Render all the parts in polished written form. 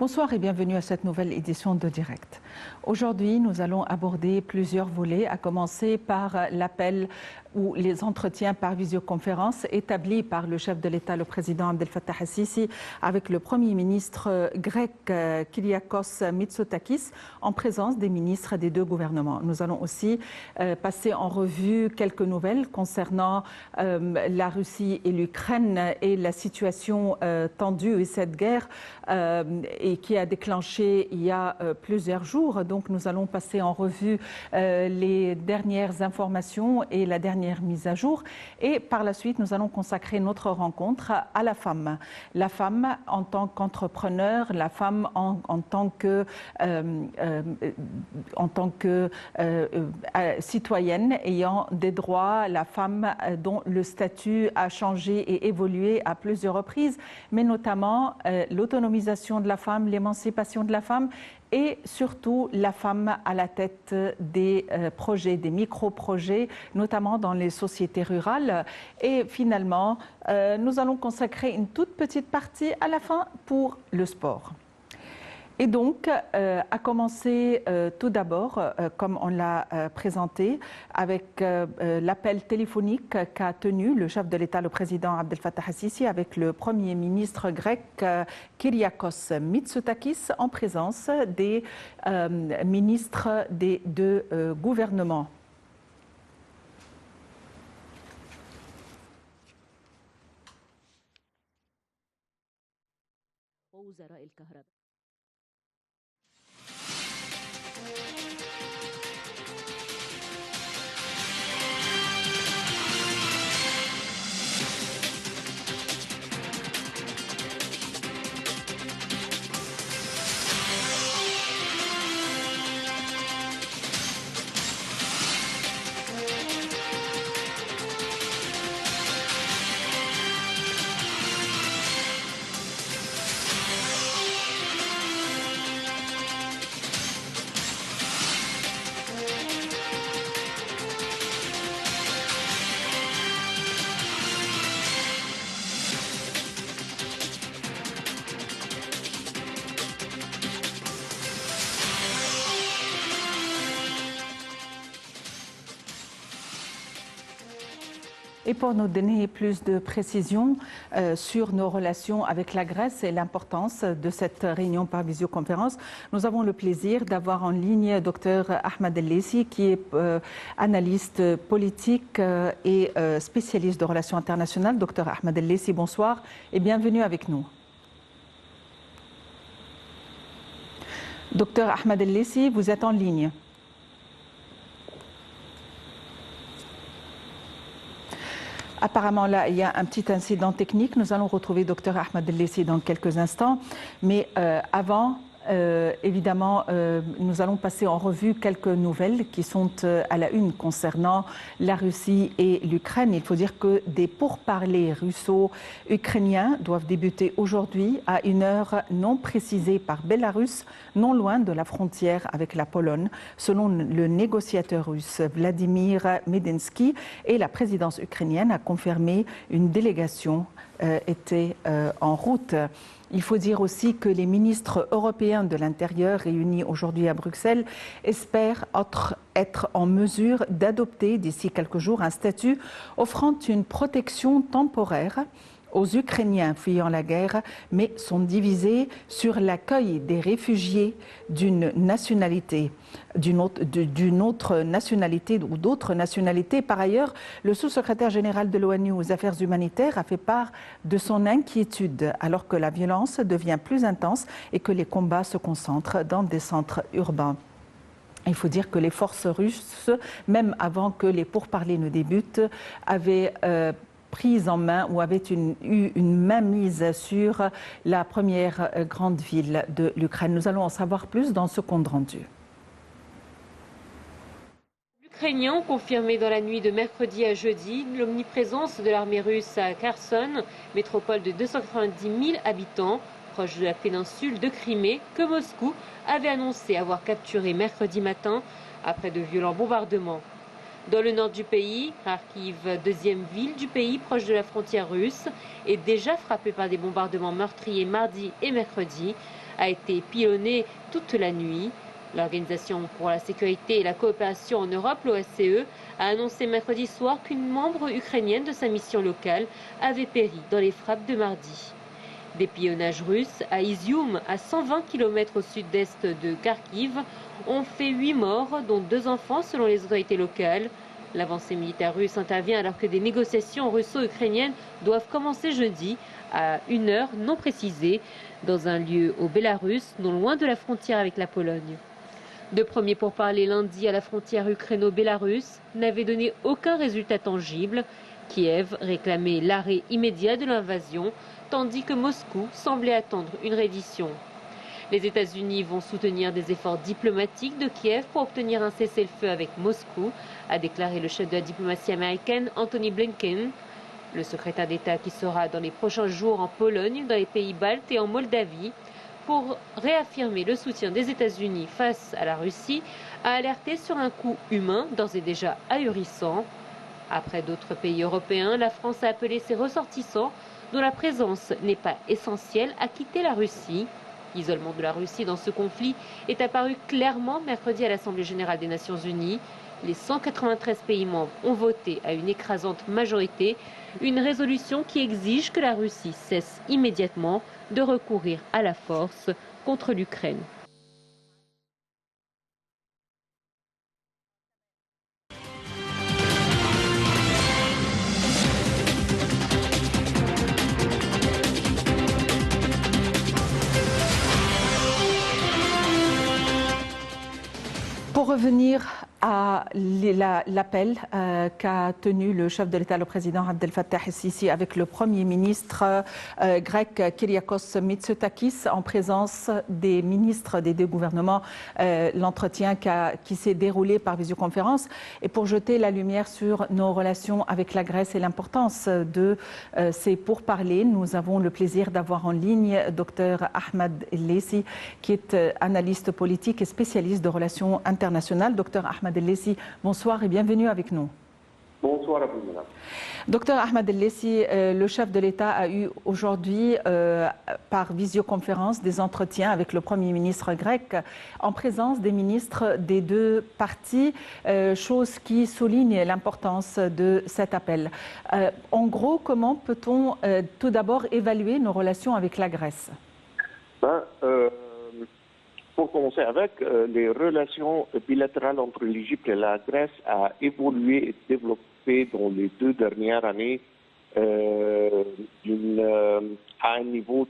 Bonsoir et bienvenue à cette nouvelle édition de Direct. Aujourd'hui, nous allons aborder plusieurs volets, à commencer par l'appel ou les entretiens par visioconférence établis par le chef de l'État, le président Abdel Fattah al-Sisi, avec le Premier ministre grec Kyriakos Mitsotakis, en présence des ministres des deux gouvernements. Nous allons aussi passer en revue quelques nouvelles concernant la Russie et l'Ukraine et la situation tendue et cette guerre et qui a déclenché il y a plusieurs jours. Donc nous allons passer en revue les dernières informations et la dernière mise à jour. Et par la suite, nous allons consacrer notre rencontre à la femme. La femme en tant qu'entrepreneur, la femme en tant que citoyenne ayant des droits, la femme dont le statut a changé et évolué à plusieurs reprises, mais notamment l'autonomisation de la femme, l'émancipation de la femme et surtout la femme à la tête des projets, des micro-projets, notamment dans les sociétés rurales. Et finalement, nous allons consacrer une toute petite partie à la fin pour le sport. Et donc, à commencer tout d'abord, comme on l'a présenté, avec l'appel téléphonique qu'a tenu le chef de l'État, le président Abdel Fattah al-Sisi, avec le Premier ministre grec Kyriakos Mitsotakis, en présence des ministres des deux gouvernements. Et pour nous donner plus de précisions sur nos relations avec la Grèce et l'importance de cette réunion par visioconférence, nous avons le plaisir d'avoir en ligne Dr Ahmed El-Lessi, qui est analyste politique et spécialiste de relations internationales. Dr Ahmed El-Lessi, bonsoir et bienvenue avec nous. Dr Ahmed El-Lessi, vous êtes en ligne. Apparemment, là, il y a un petit incident technique. Nous allons retrouver Dr Ahmed El-Lessi dans quelques instants. Mais avant, évidemment, nous allons passer en revue quelques nouvelles qui sont à la une concernant la Russie et l'Ukraine. Il faut dire que des pourparlers russo-ukrainiens doivent débuter aujourd'hui à une heure non précisée par Bélarus, non loin de la frontière avec la Pologne, selon le négociateur russe Vladimir Medinsky. Et la présidence ukrainienne a confirmé une délégation était en route. Il faut dire aussi que les ministres européens de l'Intérieur réunis aujourd'hui à Bruxelles espèrent être en mesure d'adopter d'ici quelques jours un statut offrant une protection temporaire aux Ukrainiens fuyant la guerre, mais sont divisés sur l'accueil des réfugiés d'une nationalité, d'une autre nationalité ou d'autres nationalités. Par ailleurs, le sous-secrétaire général de l'ONU aux affaires humanitaires a fait part de son inquiétude alors que la violence devient plus intense et que les combats se concentrent dans des centres urbains. Il faut dire que les forces russes, même avant que les pourparlers ne débutent, avaient prise en main ou avait eu une mainmise sur la première grande ville de l'Ukraine. Nous allons en savoir plus dans ce compte rendu. Les Ukrainiens ont confirmé dans la nuit de mercredi à jeudi l'omniprésence de l'armée russe à Kherson, métropole de 290 000 habitants, proche de la péninsule de Crimée, que Moscou avait annoncé avoir capturé mercredi matin après de violents bombardements. Dans le nord du pays, Kharkiv, deuxième ville du pays proche de la frontière russe, est déjà frappée par des bombardements meurtriers mardi et mercredi, a été pilonné toute la nuit. L'Organisation pour la sécurité et la coopération en Europe, l'OSCE, a annoncé mercredi soir qu'une membre ukrainienne de sa mission locale avait péri dans les frappes de mardi. Des pilonnages russes à Izium, à 120 km au sud-est de Kharkiv, ont fait 8 morts, dont 2 enfants selon les autorités locales. L'avancée militaire russe intervient alors que des négociations russo-ukrainiennes doivent commencer jeudi à une heure non précisée dans un lieu au Bélarus, non loin de la frontière avec la Pologne. De premiers pourparlers lundi à la frontière ukraino-bélarusse n'avaient donné aucun résultat tangible. Kiev réclamait l'arrêt immédiat de l'invasion, tandis que Moscou semblait attendre une reddition. Les États-Unis vont soutenir des efforts diplomatiques de Kiev pour obtenir un cessez-le-feu avec Moscou, a déclaré le chef de la diplomatie américaine Antony Blinken. Le secrétaire d'État qui sera dans les prochains jours en Pologne, dans les pays baltes et en Moldavie, pour réaffirmer le soutien des États-Unis face à la Russie, a alerté sur un coût humain d'ores et déjà ahurissant. Après d'autres pays européens, la France a appelé ses ressortissants, dont la présence n'est pas essentielle, à quitter la Russie. L'isolement de la Russie dans ce conflit est apparu clairement mercredi à l'Assemblée générale des Nations unies. Les 193 pays membres ont voté à une écrasante majorité une résolution qui exige que la Russie cesse immédiatement de recourir à la force contre l'Ukraine. Pour revenir à l'appel qu'a tenu le chef de l'État, le président Abdel Fattah el-Sisi, avec le Premier ministre grec Kyriakos Mitsotakis, en présence des ministres des deux gouvernements, l'entretien qui s'est déroulé par visioconférence, et pour jeter la lumière sur nos relations avec la Grèce et l'importance de ces pourparlers, nous avons le plaisir d'avoir en ligne Dr Ahmed El-Lessi, qui est analyste politique et spécialiste de relations internationales. Dr Ahmed El-Lessi, bonsoir et bienvenue avec nous. Bonsoir à vous, madame. Docteur Ahmed El-Lessi, le chef de l'État a eu aujourd'hui, par visioconférence, des entretiens avec le Premier ministre grec en présence des ministres des deux parties, chose qui souligne l'importance de cet appel. En gros, comment peut-on tout d'abord évaluer nos relations avec la Grèce? Pour commencer avec, les relations bilatérales entre l'Égypte et la Grèce ont évolué et développé dans les 2 dernières années à un niveau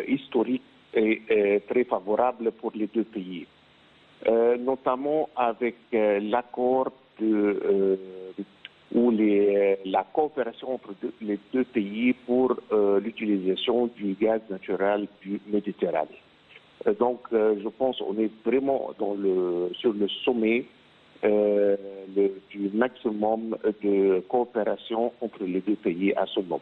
historique et très favorable pour les deux pays, notamment avec l'accord ou la coopération entre les deux pays pour l'utilisation du gaz naturel du Méditerranée. Donc, je pense qu'on est vraiment sur le sommet du maximum de coopération entre les deux pays à ce moment.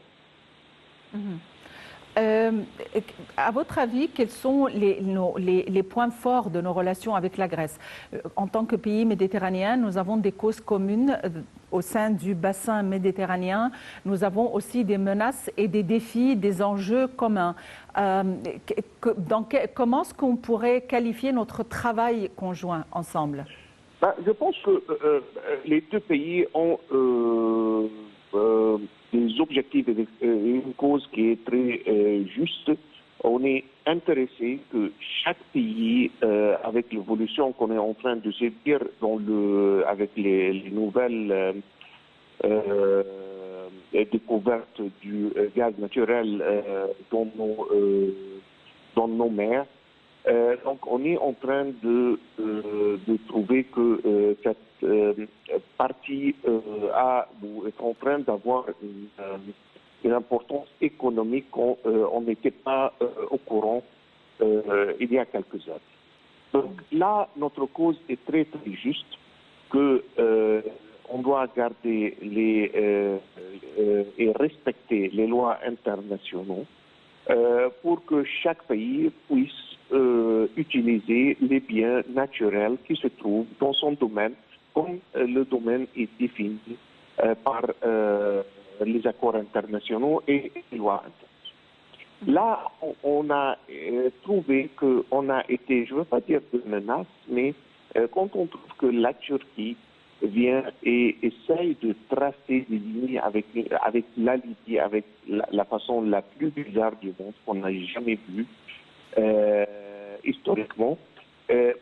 À votre avis, quels sont les points forts de nos relations avec la Grèce? En tant que pays méditerranéen, nous avons des causes communes au sein du bassin méditerranéen. Nous avons aussi des menaces et des défis, des enjeux communs. Comment est-ce qu'on pourrait qualifier notre travail conjoint ensemble? Je pense que les deux pays ont des objectifs et une cause qui est très juste. On est intéressé que chaque pays, avec l'évolution qu'on est en train de subir avec les nouvelles découvertes du gaz naturel dans nos mers, donc on est en train de trouver que cette partie est en train d'avoir une importance économique qu'on n'était pas au courant il y a quelques années. Donc là, notre cause est très très juste que on doit garder et respecter les lois internationales pour que chaque pays puisse utiliser les biens naturels qui se trouvent dans son domaine, comme le domaine est défini par les accords internationaux et les lois internationales. Là, on a trouvé qu'on a été, je ne veux pas dire de menace, mais quand on trouve que la Turquie vient et essaye de tracer des lignes avec la Libye, avec la façon la plus bizarre du monde qu'on n'a jamais vue historiquement,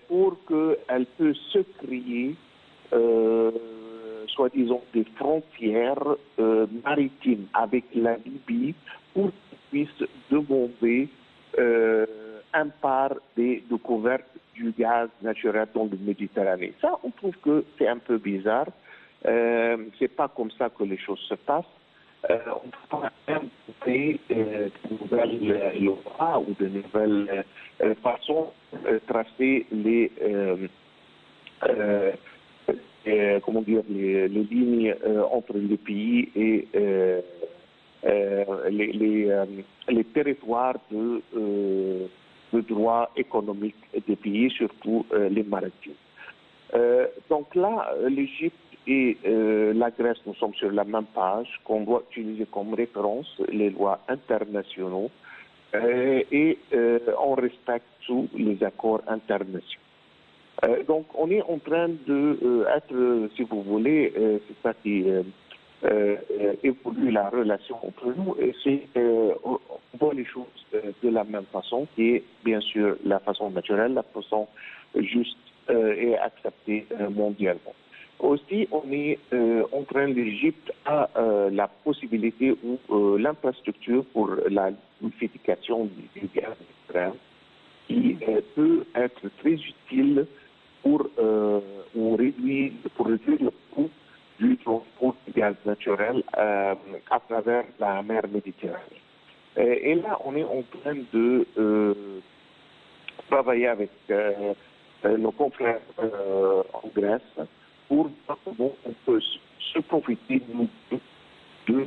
pour qu'elle puisse se créer, soi-disant, des frontières maritimes avec la Libye pour qu'ils puissent demander un part des découvertes du gaz naturel dans le Méditerranée. Ça, on trouve que c'est un peu bizarre. C'est pas comme ça que les choses se passent. On peut pas inventer de nouvelles lois ou de nouvelles façons de tracer les comment dire les lignes entre les pays et les territoires de droit économique des pays, surtout les maritimes. Donc là, l'Égypte et la Grèce, nous sommes sur la même page, qu'on doit utiliser comme référence les lois internationaux et on respecte tous les accords internationaux. Donc on est en train de être, si vous voulez, c'est ça qui évolue la relation entre nous, et c'est on voit les choses de la même façon, qui est bien sûr la façon naturelle, la façon juste et acceptée mondialement. Aussi, on est en train, l'Égypte a la possibilité ou l'infrastructure pour la liquéfaction du gaz naturel qui peut être très utile pour réduire le coût du transport du gaz naturel à travers la mer Méditerranée. Et là, on est en train de travailler avec nos confrères en Grèce pour voir comment on peut se profiter de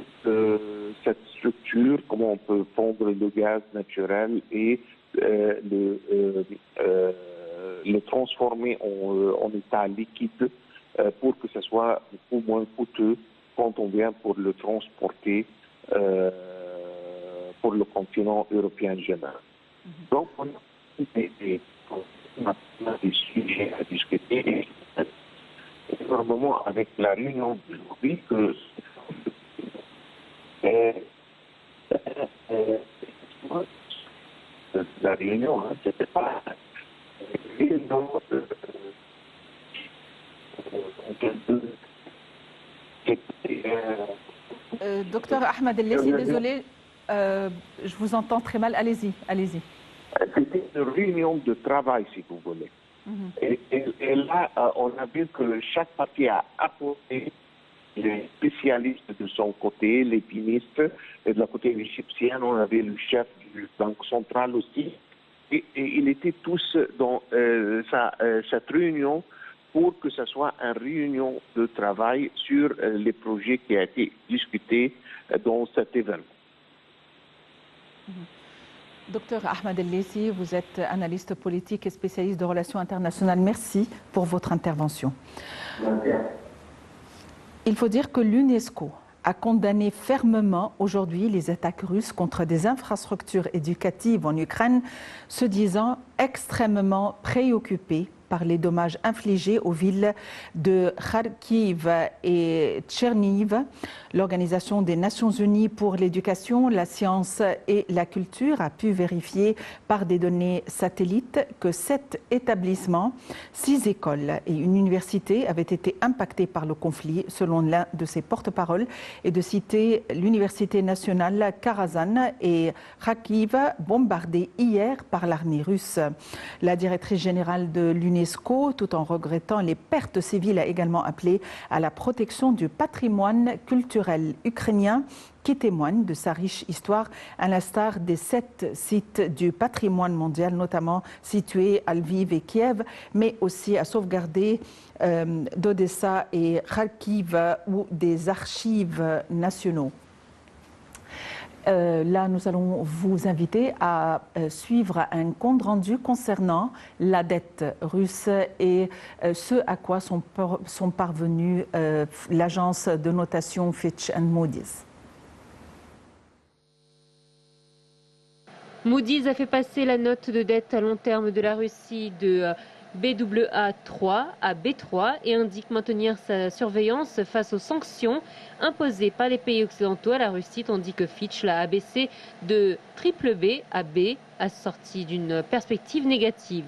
cette structure, comment on peut fondre le gaz naturel et le transformer en état liquide pour que ce soit beaucoup moins coûteux quand on vient pour le transporter pour le continent européen général. Donc, on a des sujets à discuter. Et normalement, avec la réunion d'aujourd'hui, que la réunion, hein, c'était pas une réunion Docteur Ahmed El-Lessi, désolé, je vous entends très mal. Allez-y, allez-y. C'était une réunion de travail, si vous voulez. Et là, on a vu que chaque parti a apporté les spécialistes de son côté, les ministres, et de la côté égyptien, on avait le chef du Banque centrale aussi. Et ils étaient tous dans cette réunion pour que ce soit une réunion de travail sur les projets qui ont été discutés dans cet événement. Docteur Ahmed El-Lessi, vous êtes analyste politique et spécialiste de relations internationales. Merci pour votre intervention. Il faut dire que l'UNESCO a condamné fermement aujourd'hui les attaques russes contre des infrastructures éducatives en Ukraine, se disant extrêmement préoccupée par les dommages infligés aux villes de Kharkiv et Tcherniv. L'Organisation des Nations Unies pour l'éducation, la science et la culture a pu vérifier par des données satellites que 7 établissements, 6 écoles et une université avaient été impactés par le conflit, selon l'un de ses porte-paroles, et de citer l'Université nationale Karazhan et Kharkiv, bombardées hier par l'armée russe. La directrice générale de l'UNESCO, tout en regrettant les pertes civiles, a également appelé à la protection du patrimoine culturel ukrainien qui témoigne de sa riche histoire, à l'instar des 7 sites du patrimoine mondial, notamment situés à Lviv et Kiev, mais aussi à sauvegarder d'Odessa et Kharkiv ou des archives nationaux. Là, nous allons vous inviter à suivre un compte rendu concernant la dette russe et ce à quoi sont parvenus l'agence de notation Fitch and Moody's. Moody's a fait passer la note de dette à long terme de la Russie de BAA3 à B3 et indique maintenir sa surveillance face aux sanctions imposées par les pays occidentaux à la Russie, tandis que Fitch l'a abaissé de BBB à B, assorti d'une perspective négative.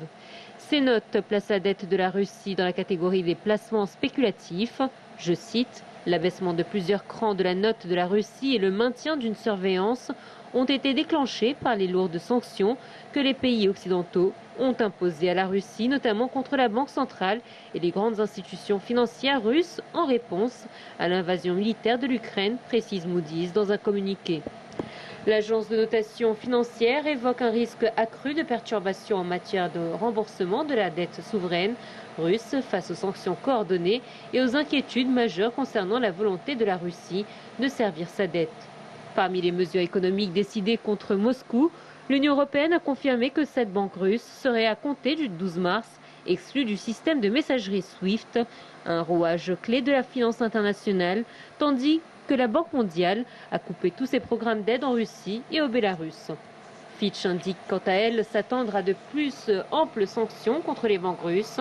Ces notes placent la dette de la Russie dans la catégorie des placements spéculatifs. Je cite, « L'abaissement de plusieurs crans de la note de la Russie et le maintien d'une surveillance ont été déclenchés par les lourdes sanctions que les pays occidentaux ont imposées à la Russie, notamment contre la Banque centrale et les grandes institutions financières russes en réponse à l'invasion militaire de l'Ukraine, précise Moody's dans un communiqué. L'agence de notation financière évoque un risque accru de perturbations en matière de remboursement de la dette souveraine russe face aux sanctions coordonnées et aux inquiétudes majeures concernant la volonté de la Russie de servir sa dette. Parmi les mesures économiques décidées contre Moscou, l'Union européenne a confirmé que cette banque russe serait à compter du 12 mars exclue du système de messagerie SWIFT, un rouage clé de la finance internationale, tandis que la Banque mondiale a coupé tous ses programmes d'aide en Russie et au Bélarus. Fitch indique quant à elle s'attendre à de plus amples sanctions contre les banques russes.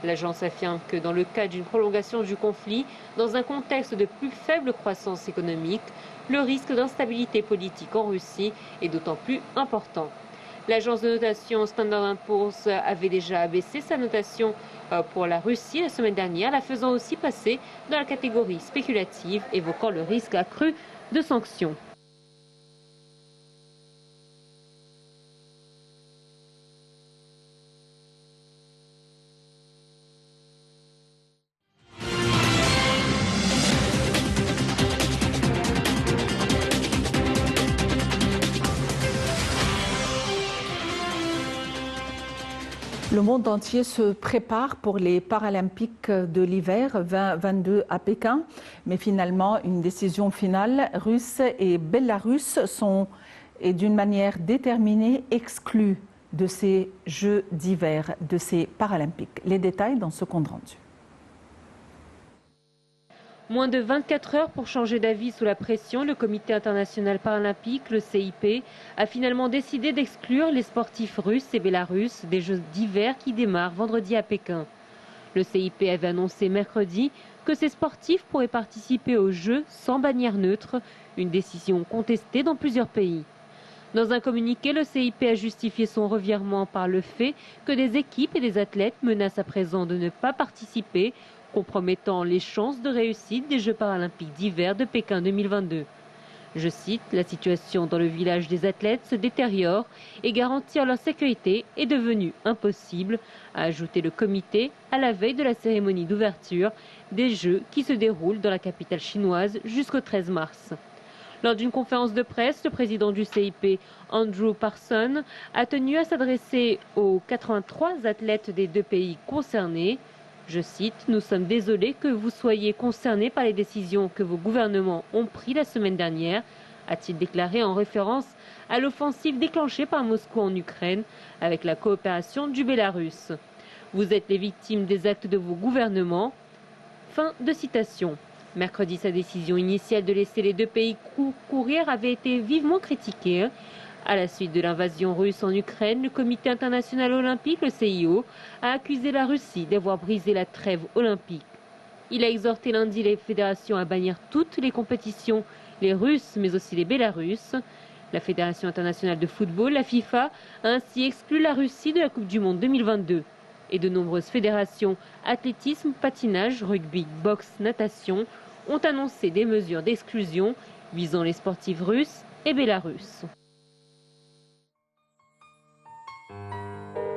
L'agence affirme que dans le cas d'une prolongation du conflit, dans un contexte de plus faible croissance économique, le risque d'instabilité politique en Russie est d'autant plus important. L'agence de notation Standard & Poor's avait déjà abaissé sa notation pour la Russie la semaine dernière, la faisant aussi passer dans la catégorie spéculative, évoquant le risque accru de sanctions. Le monde entier se prépare pour les Paralympiques de l'hiver 2022 à Pékin, mais finalement une décision finale, Russes et Bélarusses sont d'une manière déterminée exclus de ces Jeux d'hiver, de ces Paralympiques. Les détails dans ce compte rendu. Moins de 24 heures pour changer d'avis sous la pression, le Comité international paralympique, le CIP, a finalement décidé d'exclure les sportifs russes et bélarusses des Jeux d'hiver qui démarrent vendredi à Pékin. Le CIP avait annoncé mercredi que ces sportifs pourraient participer aux Jeux sans bannière neutre, une décision contestée dans plusieurs pays. Dans un communiqué, le CIP a justifié son revirement par le fait que des équipes et des athlètes menacent à présent de ne pas participer, compromettant les chances de réussite des Jeux paralympiques d'hiver de Pékin 2022. Je cite, « La situation dans le village des athlètes se détériore et garantir leur sécurité est devenue impossible », a ajouté le comité à la veille de la cérémonie d'ouverture des Jeux qui se déroulent dans la capitale chinoise jusqu'au 13 mars. Lors d'une conférence de presse, le président du CIP, Andrew Parsons, a tenu à s'adresser aux 83 athlètes des deux pays concernés. Je cite, « Nous sommes désolés que vous soyez concernés par les décisions que vos gouvernements ont prises la semaine dernière », a-t-il déclaré en référence à l'offensive déclenchée par Moscou en Ukraine avec la coopération du Bélarus. « Vous êtes les victimes des actes de vos gouvernements ». Fin de citation. Mercredi, sa décision initiale de laisser les deux pays courir avait été vivement critiquée. À la suite de l'invasion russe en Ukraine, le Comité international olympique, le CIO, a accusé la Russie d'avoir brisé la trêve olympique. Il a exhorté lundi les fédérations à bannir toutes les compétitions, les Russes mais aussi les Bélarusses. La Fédération internationale de football, la FIFA, a ainsi exclu la Russie de la Coupe du Monde 2022. Et de nombreuses fédérations, athlétisme, patinage, rugby, boxe, natation, ont annoncé des mesures d'exclusion visant les sportifs russes et bélarusses.